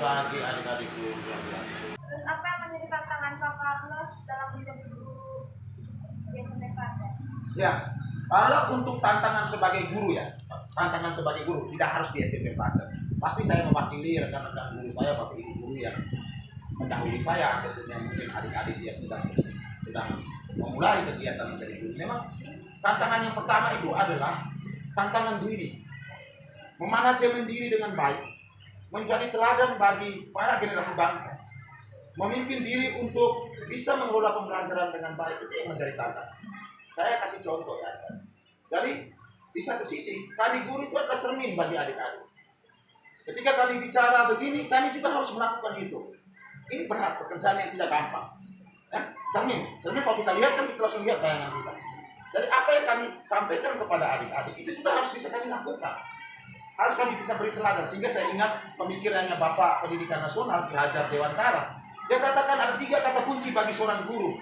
bagi adik-adikku luar biasa. Terus apa yang menjadi tantangan Pak Carlos dalam menjadi guru di SMP Klaten? Ya, kalau untuk tantangan sebagai guru ya, tantangan sebagai guru tidak harus di SMP Klaten. Pasti saya mewakili rekan-rekan guru saya, bapak ibu guru yang mendahului saya, tentunya mungkin adik-adik yang sedang memulai kegiatan menjadi guru. Memang tantangan yang pertama itu adalah tantangan diri, memanajemen diri dengan baik, menjadi teladan bagi para generasi bangsa, memimpin diri untuk bisa mengelola pembelajaran dengan baik, itu yang menjadi tantangan. Saya kasih contoh ya. Jadi di satu sisi kami guru itu adalah cermin bagi adik-adik. Ketika kami bicara begini, kami juga harus melakukan itu. Ini berat, pekerjaan yang tidak gampang. Ya, cermin kalau kita lihat kan kita langsung lihat bayangan kita. Jadi apa yang kami sampaikan kepada adik-adik itu juga harus bisa kami lakukan. Harus kami bisa beri teladan. Sehingga saya ingat pemikirannya Bapak Pendidikan Nasional Ki Hajar Dewantara. Dia katakan ada 3 kata kunci bagi seorang guru.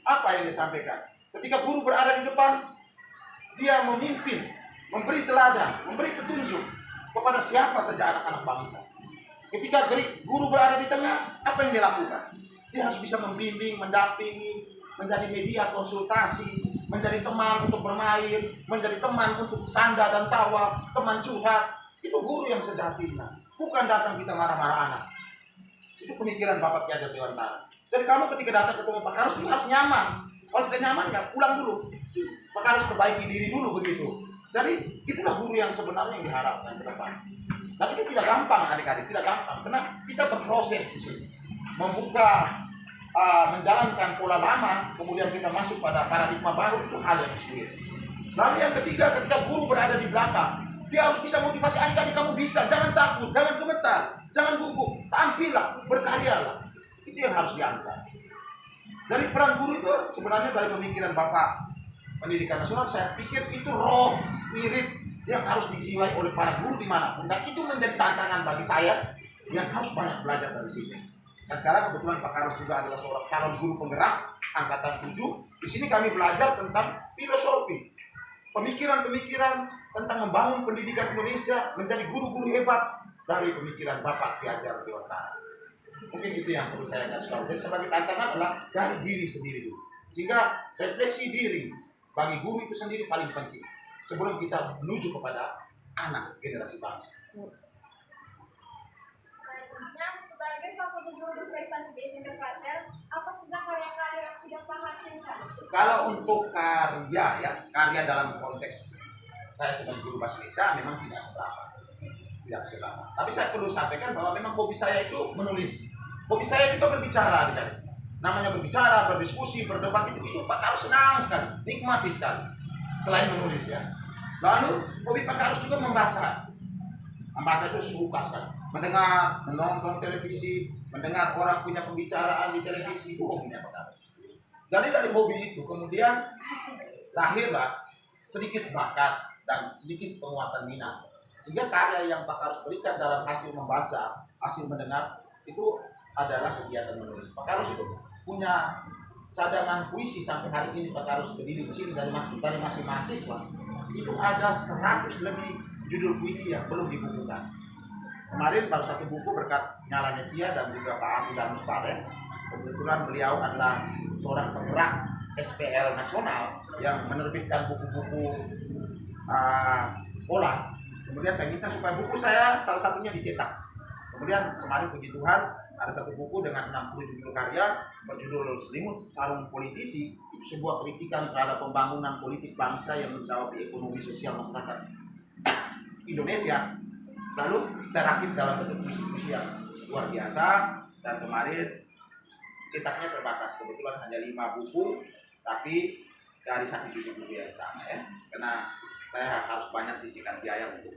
Apa yang dia sampaikan? Ketika guru berada di depan, dia memimpin, memberi teladan, memberi petunjuk kepada siapa saja anak-anak bangsa. Ketika guru berada di tengah, apa yang dia lakukan? Dia harus bisa membimbing, mendampingi, menjadi media konsultasi, menjadi teman untuk bermain, menjadi teman untuk canda dan tawa, teman curhat. Itu guru yang sejatinya. Bukan datang kita marah-marah anak. Itu pemikiran Bapak Ki Hajar Dewantara. Jadi kamu ketika datang ketemu Pak Carlos harus nyaman. Kalau tidak nyaman ya pulang dulu. Pak Carlos perbaiki diri dulu begitu. Jadi itulah guru yang sebenarnya yang diharapkan ke depan. Tapi itu tidak gampang adik-adik, tidak gampang. Karena kita berproses di sini. Membuka, menjalankan pola lama, kemudian kita masuk pada paradigma baru, itu hal yang sulit. Lalu yang ketiga, ketika guru berada di belakang, dia harus bisa motivasi adik-adik, kamu bisa, jangan takut, jangan gemetar, jangan gugup, tampillah, berkaryalah. Itu yang harus diangkat. Dari peran guru itu sebenarnya dari pemikiran Bapak Pendidikan Nasional, saya pikir itu roh, spirit yang harus dijiwai oleh para guru dimanapun. Dan itu menjadi tantangan bagi saya yang harus banyak belajar dari sini. Dan sekarang kebetulan Pak Carlos juga adalah seorang calon guru penggerak angkatan 7. Di sini kami belajar tentang filosofi, pemikiran-pemikiran tentang membangun pendidikan Indonesia menjadi guru-guru hebat dari pemikiran Bapak Ki Hajar Dewantara. Mungkin itu yang perlu saya kasih tahu. Jadi sebagai tantangan adalah dari diri sendiri dulu. Sehingga refleksi diri bagi guru itu sendiri paling penting sebelum kita menuju kepada anak generasi bangsa. Sebagai salah satu guru berprestasi di SMP Klaten, apa saja karya-karya yang sudah Pak hasilkan? Kalau untuk karya dalam konteks saya sebagai guru bahasa Indonesia memang tidak seberapa. Tapi saya perlu sampaikan bahwa memang hobi saya itu menulis. Hobi saya juga berbicara, adik-adik. Namanya berbicara, berdiskusi, berdebat itu Pak Carlos senang sekali, nikmati sekali. Selain menulis ya. Lalu hobi Pak Carlos juga membaca. Membaca itu suka sekali. Mendengar, menonton televisi, mendengar orang punya pembicaraan di televisi, itu hobinya Pak Carlos. Jadi dari hobi itu kemudian lahirlah sedikit bakat dan sedikit penguatan minat. Sehingga karya yang Pak Carlos berikan dalam hasil membaca, hasil mendengar, itu adalah kegiatan menulis. Pak Carlos itu punya cadangan puisi sampai hari ini. Pak Carlos berdiri di sini dari masih mahasiswa. Itu ada 100 lebih judul puisi yang belum dibukukan. Kemarin baru satu buku berkat nyalanya Sia dan juga Pak Atilanus Paren. Kebetulan beliau adalah seorang penggerak SPL nasional yang menerbitkan buku-buku sekolah. Kemudian saya minta supaya buku saya salah satunya dicetak. Kemudian kemarin puji Tuhan ada satu buku dengan 60 judul karya berjudul Selimut Sarung Politisi. Itu sebuah kritikan terhadap pembangunan politik bangsa yang menjawab ekonomi sosial masyarakat Indonesia. Lalu saya rakit dalam bentuk puisi-puisi yang luar biasa. Dan kemarin cetaknya terbatas, kebetulan hanya 5 buku, tapi dari 1 buku yang sama ya. Karena saya harus banyak sisihkan biaya untuk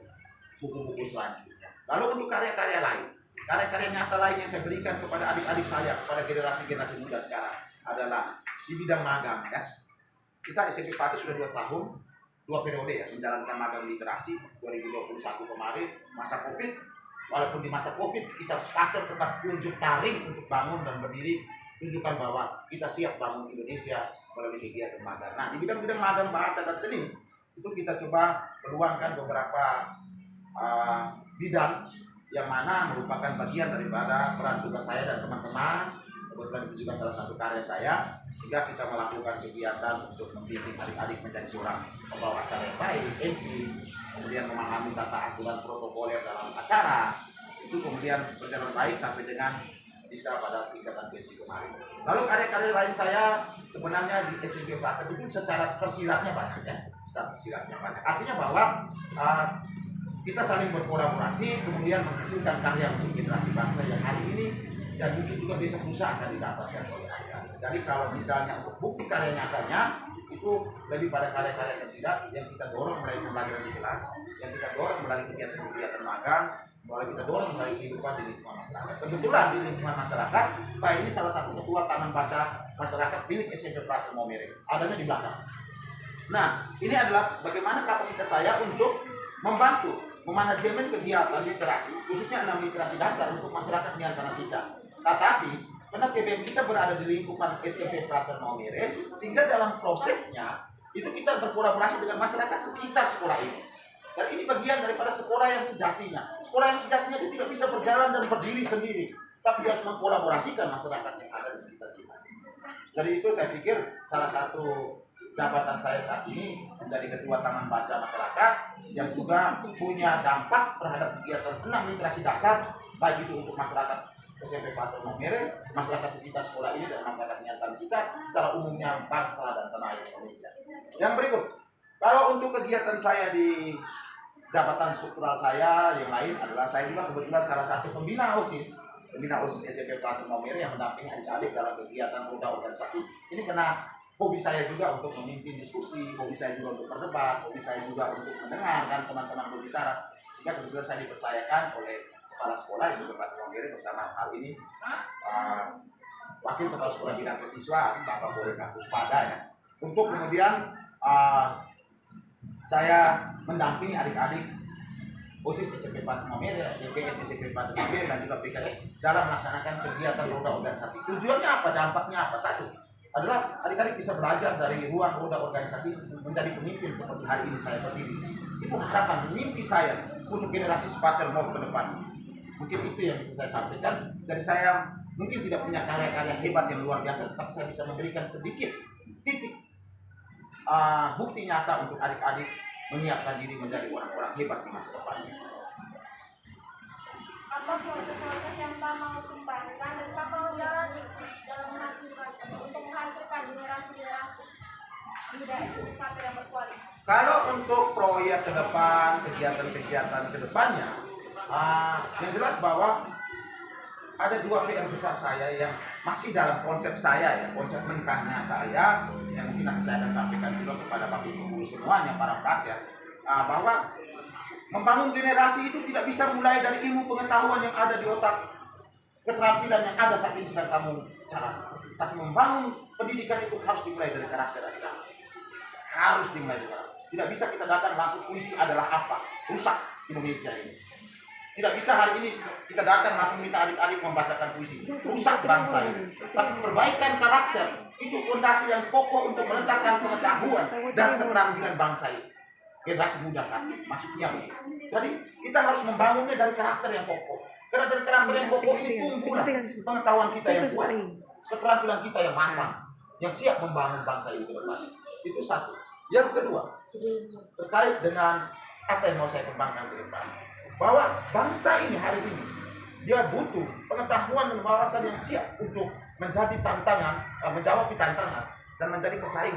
buku-buku selanjutnya. Lalu untuk karya-karya lain, karya-karya nyata lain yang saya berikan kepada adik-adik saya, kepada generasi-generasi muda sekarang adalah di bidang magang ya. Kita SMP Klaten sudah 2 tahun, 2 periode ya, menjalankan magang literasi 2021 kemarin, masa Covid. Walaupun di masa Covid kita sepakat tetap unjuk taring untuk bangun dan berdiri, tunjukkan bahwa kita siap bangun Indonesia melalui kegiatan magang. Nah, di bidang-bidang magang bahasa dan seni itu kita coba peluangkan beberapa bidang yang mana merupakan bagian daripada peran tugas saya dan teman-teman. Kebetulan itu juga salah satu karya saya, sehingga kita melakukan kegiatan untuk membimbing adik-adik menjadi seorang pembawa acara yang baik, MC, kemudian memahami tata aturan protokoler dalam acara, itu kemudian berjalan baik sampai dengan bisa pada tingkatan pensi kemarin. Lalu karya-karya lain saya sebenarnya di SMP Frater itu secara tersiratnya banyak ya, secara tersiratnya banyak. Artinya bahwa kita saling berkolaborasi, kemudian menghasilkan karya untuk generasi bangsa yang hari ini dan mungkin juga besok lusa akan didapatkan oleh adik-adik. Jadi kalau misalnya untuk bukti karya nyatanya itu lebih pada karya-karya tersirat yang kita dorong melalui pembelajaran di kelas, yang kita dorong melalui kegiatan-kegiatan magang, mulai kita dorong melalui kehidupan di lingkungan masyarakat. Kebetulan di lingkungan masyarakat, saya ini salah satu ketua Taman Baca Masyarakat milik SMP Frater Maumere, adanya di belakang. Nah, ini adalah bagaimana kapasitas saya untuk membantu memanajemen kegiatan literasi, khususnya 6 literasi dasar untuk masyarakat di Tanah Sika. Tetapi, karena TBM kita berada di lingkungan SMP Frater Maumere, sehingga dalam prosesnya itu kita berkolaborasi dengan masyarakat sekitar sekolah ini. Dan ini bagian daripada sekolah yang sejatinya. Sekolah yang sejatinya itu tidak bisa berjalan dan berdiri sendiri, tapi harus mengkolaborasikan masyarakat yang ada di sekitar kita. Jadi itu saya pikir salah satu jabatan saya saat ini menjadi ketua Taman Baca Masyarakat yang juga punya dampak terhadap kegiatan 6 literasi dasar, baik itu untuk masyarakat SMP Frater Maumere, masyarakat sekitar sekolah ini, dan masyarakat Tanah Sika secara umumnya bangsa dan tanah air Indonesia. Yang berikut, kalau untuk kegiatan saya di jabatan struktural saya yang lain adalah saya juga kebetulan salah satu pembina OSIS SMP Frater Maumere yang mendampingi adik-adik dalam kegiatan roda organisasi. Ini kena hobi saya juga untuk memimpin diskusi, hobi saya juga untuk berdebat, hobi saya juga untuk mendengarkan teman-teman berbicara. Sehingga kebetulan saya dipercayakan oleh kepala sekolah SMP Frater Maumere bersama hal ini wakil kepala sekolah bidang kesiswaan Bapak Boleka Puspada ya, untuk kemudian saya mendampingi adik-adik OSIS SMP Frater Maumere, DPS SMP Frater Maumere, dan juga PKS dalam melaksanakan kegiatan roda organisasi. Tujuannya apa? Dampaknya apa? Satu adalah adik-adik bisa belajar dari ruang roda organisasi menjadi pemimpin seperti hari ini saya berdiri. Itu harapan, mimpi saya untuk generasi Spater Move ke depan. Mungkin itu yang bisa saya sampaikan. Dari saya mungkin tidak punya karya-karya hebat yang luar biasa, tetapi saya bisa memberikan sedikit titik bukti nyata untuk adik-adik menyiapkan diri menjadi orang-orang hebat di masa depan. Apa proses-proses yang Pak mau kembangkan dan Pak mau jalani dalam menghasilkan generasi-generasi muda SMP Frater yang berkualitas? Kalau untuk proyek ke depan, kegiatan-kegiatan ke depannya, yang jelas bahwa ada 2 PR besar saya yang masih dalam konsep saya ya, konsep mentahnya saya, yang mungkin nanti saya akan sampaikan juga kepada Bapak Ibu guru semuanya, para frater, bahwa membangun generasi itu tidak bisa mulai dari ilmu pengetahuan yang ada di otak, keterampilan yang ada saat ini sedang kamu cara. Tapi membangun pendidikan itu harus dimulai dari karakter adik-adik. Harus dimulai dari karakter. Tidak bisa kita datang langsung puisi adalah apa, rusak Indonesia ini. Tidak bisa hari ini kita datang langsung minta adik-adik membacakan puisi, rusak bangsa ini. Tapi perbaikan karakter itu fondasi yang kokoh untuk meletakkan pengetahuan dan keterampilan bangsa ini. Generasi muda saat ini, maksudnya begitu. Jadi kita harus membangunnya dari karakter yang kokoh. Karena dari karakter yang kokoh ini tumbuhlah pengetahuan kita yang kuat, keterampilan kita yang matang, yang siap membangun bangsa ini ke depan. Itu satu. Yang kedua, terkait dengan apa yang mau saya kembangkan ke depan, bahwa bangsa ini hari ini dia butuh pengetahuan dan wawasan yang siap untuk menjadi tantangan, menjawab tantangan dan menjadi pesaing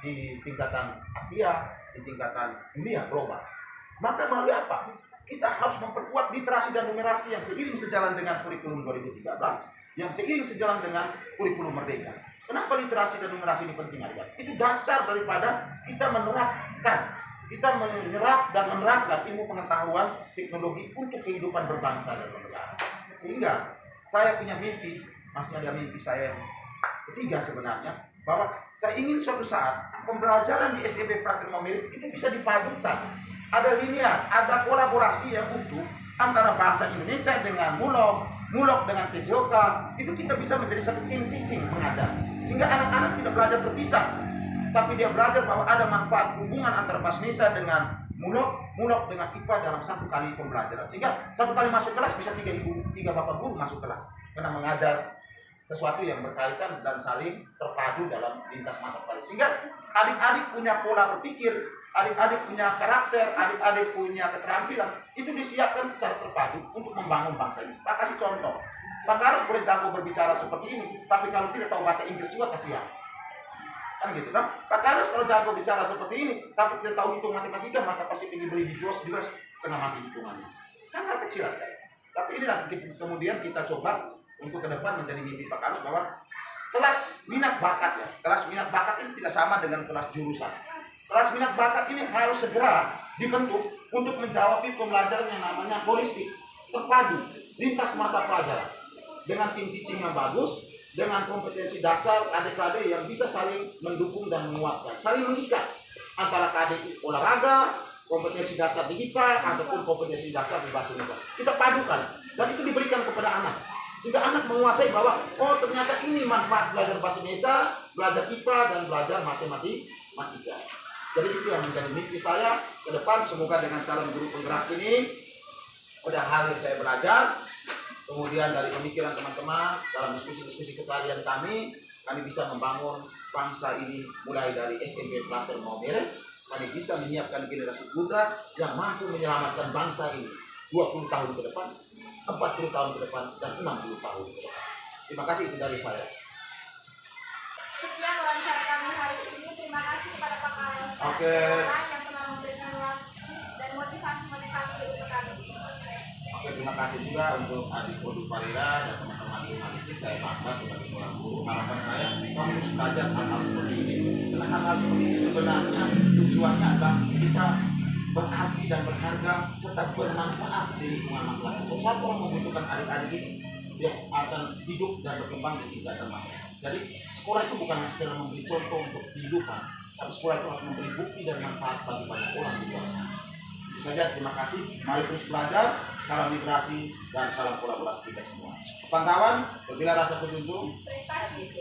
di tingkatan Asia, di tingkatan dunia global. Maka melalui apa? Kita harus memperkuat literasi dan numerasi yang seiring sejalan dengan kurikulum 2013, yang seiring sejalan dengan kurikulum Merdeka. Kenapa literasi dan numerasi ini penting? Itu dasar daripada kita menyerap dan menerapkan ilmu pengetahuan teknologi untuk kehidupan berbangsa dan bernegara. Sehingga saya punya mimpi, masih ada mimpi saya yang ketiga sebenarnya, bahwa saya ingin suatu saat pembelajaran di SMP Frater Maumere itu bisa dipadukan. Ada linear, ada kolaborasi yang utuh antara bahasa Indonesia dengan Mulok dengan PJOK. Itu kita bisa menjadi satu tim teaching mengajar. Sehingga anak-anak tidak belajar terpisah, tapi dia belajar bahwa ada manfaat hubungan antara bahasa Indonesia dengan mulok dengan IPA dalam satu kali pembelajaran, sehingga satu kali masuk kelas bisa tiga bapak guru masuk kelas karena mengajar sesuatu yang berkaitan dan saling terpadu dalam lintas mata pelajaran, sehingga adik-adik punya pola berpikir, adik-adik punya karakter, adik-adik punya keterampilan, itu disiapkan secara terpadu untuk membangun bangsa ini. Pak kasih contoh, Pak Karus boleh jago berbicara seperti ini, tapi kalau tidak tahu bahasa Inggris juga kasihan. Kan gitu kan? Pak Karus kalau jago bicara seperti ini, tapi tidak tahu hitung matematika, maka pasti tinggi beli di bos juga setengah mati hitungannya. Kan hal kecil aja. Tapi inilah kemudian kita coba untuk ke depan menjadi mimpi Pak Karus bahwa kelas minat bakat ya, kelas minat bakat ini tidak sama dengan kelas jurusan. Kelas minat bakat ini harus segera dibentuk untuk menjawab pembelajaran yang namanya holistik, terpadu, lintas mata pelajaran, dengan tim teaching yang bagus, dengan kompetensi dasar adik-adik yang bisa saling mendukung dan menguatkan, saling mengikat antara adik olahraga, kompetensi dasar di IPA ataupun kompetensi dasar di bahasa Indonesia. Kita padukan dan itu diberikan kepada anak, sehingga anak menguasai bahwa oh ternyata ini manfaat belajar bahasa Indonesia, belajar IPA dan belajar matematika. Jadi itu yang menjadi mimpi saya ke depan. Semoga dengan calon guru penggerak ini ada hal yang saya belajar, kemudian dari pemikiran teman-teman dalam diskusi-diskusi keseharian kami bisa membangun bangsa ini mulai dari SMP Frater Maumere. Kami bisa menyiapkan generasi muda yang mampu menyelamatkan bangsa ini 20 tahun ke depan, 40 tahun ke depan, dan 60 tahun ke depan. Terima kasih, itu dari saya. Sekian wawancara kami hari ini. Terima kasih kepada Pak Karus yang telah memberikan waktu dan motivasi untuk kami semua. Oke, terima kasih juga untuk adik Kodu Parira dan teman-teman di Magistik. Saya bangga sebagai seorang guru. Harapan saya kamu harus belajar hal-hal seperti ini. Karena hal-hal seperti ini sebenarnya tujuannya adalah kita berarti dan berharga serta bermanfaat di lingkungan masyarakat. Satu orang membutuhkan adik-adik ini yang akan hidup dan berkembang di tingkatan masyarakat. Jadi sekolah itu bukan sekedar memberi contoh untuk kehidupan, tapi sekolah itu harus memberi bukti dan manfaat bagi banyak orang di luar sana. Itu saja, terima kasih. Mari terus belajar, salam literasi dan salam kolaborasi kita semua. Kawan-kawan, berbila rasa berjunjung, Prestasi.